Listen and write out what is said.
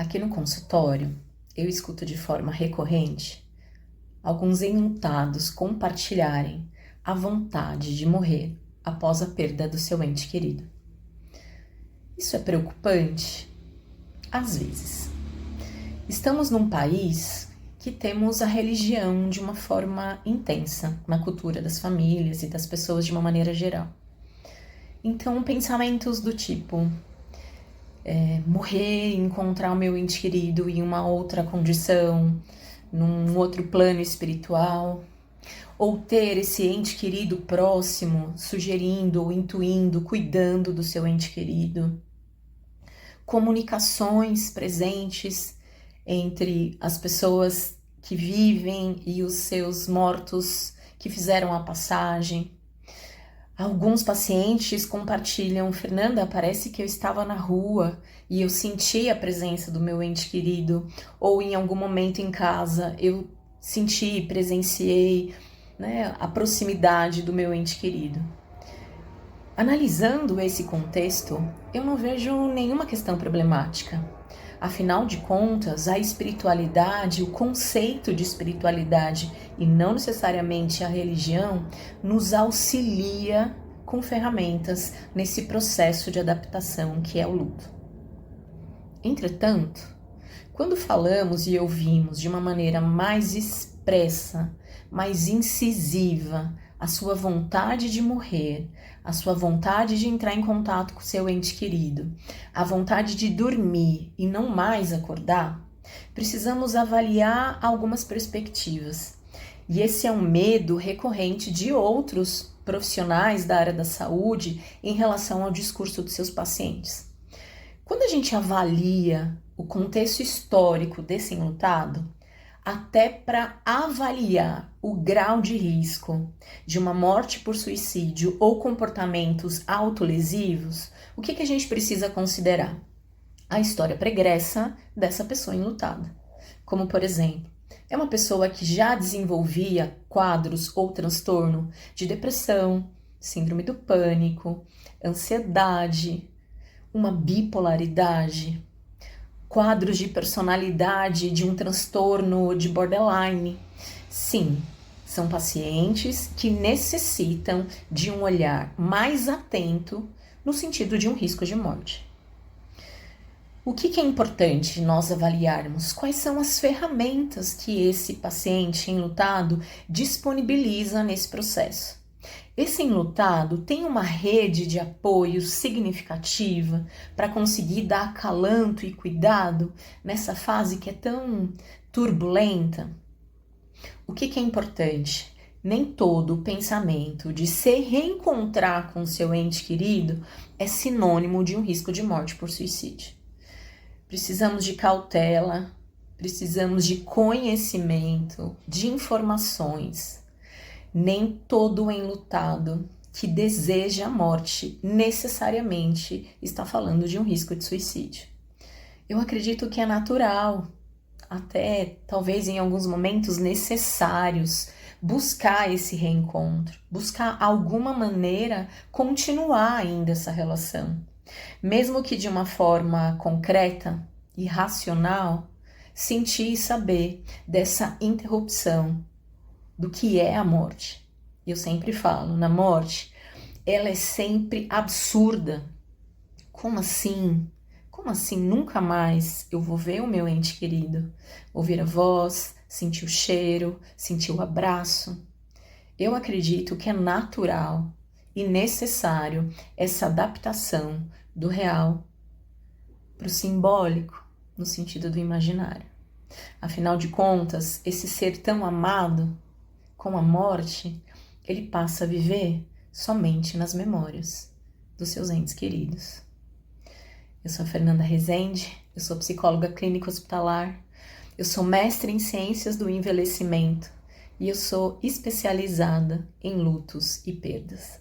Aqui no consultório, eu escuto de forma recorrente alguns enlutados compartilharem a vontade de morrer após a perda do seu ente querido. Isso é preocupante? Às vezes. Estamos num país que temos a religião de uma forma intensa na cultura das famílias e das pessoas de uma maneira geral. Então, pensamentos do tipo morrer e encontrar o meu ente querido em uma outra condição, num outro plano espiritual, ou ter esse ente querido próximo, sugerindo ou intuindo, cuidando do seu ente querido. Comunicações presentes entre as pessoas que vivem e os seus mortos que fizeram a passagem. Alguns pacientes compartilham: Fernanda, parece que eu estava na rua e eu senti a presença do meu ente querido, ou em algum momento em casa eu senti, presenciei, a proximidade do meu ente querido. Analisando esse contexto, eu não vejo nenhuma questão problemática. Afinal de contas, a espiritualidade, o conceito de espiritualidade e não necessariamente a religião, nos auxilia com ferramentas nesse processo de adaptação que é o luto. Entretanto, quando falamos e ouvimos de uma maneira mais expressa, mais incisiva, a sua vontade de morrer, a sua vontade de entrar em contato com seu ente querido, a vontade de dormir e não mais acordar, precisamos avaliar algumas perspectivas. E esse é um medo recorrente de outros profissionais da área da saúde em relação ao discurso dos seus pacientes. Quando a gente avalia o contexto histórico desse enlutado, até para avaliar o grau de risco de uma morte por suicídio ou comportamentos autolesivos, o que a gente precisa considerar? A história pregressa dessa pessoa enlutada. Como, por exemplo, é uma pessoa que já desenvolvia quadros ou transtorno de depressão, síndrome do pânico, ansiedade, uma bipolaridade, quadros de personalidade de um transtorno de borderline. Sim, são pacientes que necessitam de um olhar mais atento no sentido de um risco de morte. O que é importante nós avaliarmos? Quais são as ferramentas que esse paciente enlutado disponibiliza nesse processo? Esse enlutado tem uma rede de apoio significativa para conseguir dar acalanto e cuidado nessa fase que é tão turbulenta? O que é importante? Nem todo o pensamento de se reencontrar com seu ente querido é sinônimo de um risco de morte por suicídio. Precisamos de cautela, precisamos de conhecimento, de informações. Nem todo enlutado que deseja a morte necessariamente está falando de um risco de suicídio. Eu acredito que é natural, até talvez em alguns momentos necessários, buscar esse reencontro, buscar alguma maneira continuar ainda essa relação. Mesmo que de uma forma concreta e racional, sentir e saber dessa interrupção do que é a morte. Eu sempre falo, na morte, ela é sempre absurda. Como assim? Como assim nunca mais eu vou ver o meu ente querido? Ouvir a voz, sentir o cheiro, sentir o abraço? Eu acredito que é natural e necessário essa adaptação do real para o simbólico, no sentido do imaginário. Afinal de contas, esse ser tão amado, com a morte, ele passa a viver somente nas memórias dos seus entes queridos. Eu sou a Fernanda Rezende, eu sou psicóloga clínica hospitalar, eu sou mestre em ciências do envelhecimento e eu sou especializada em lutos e perdas.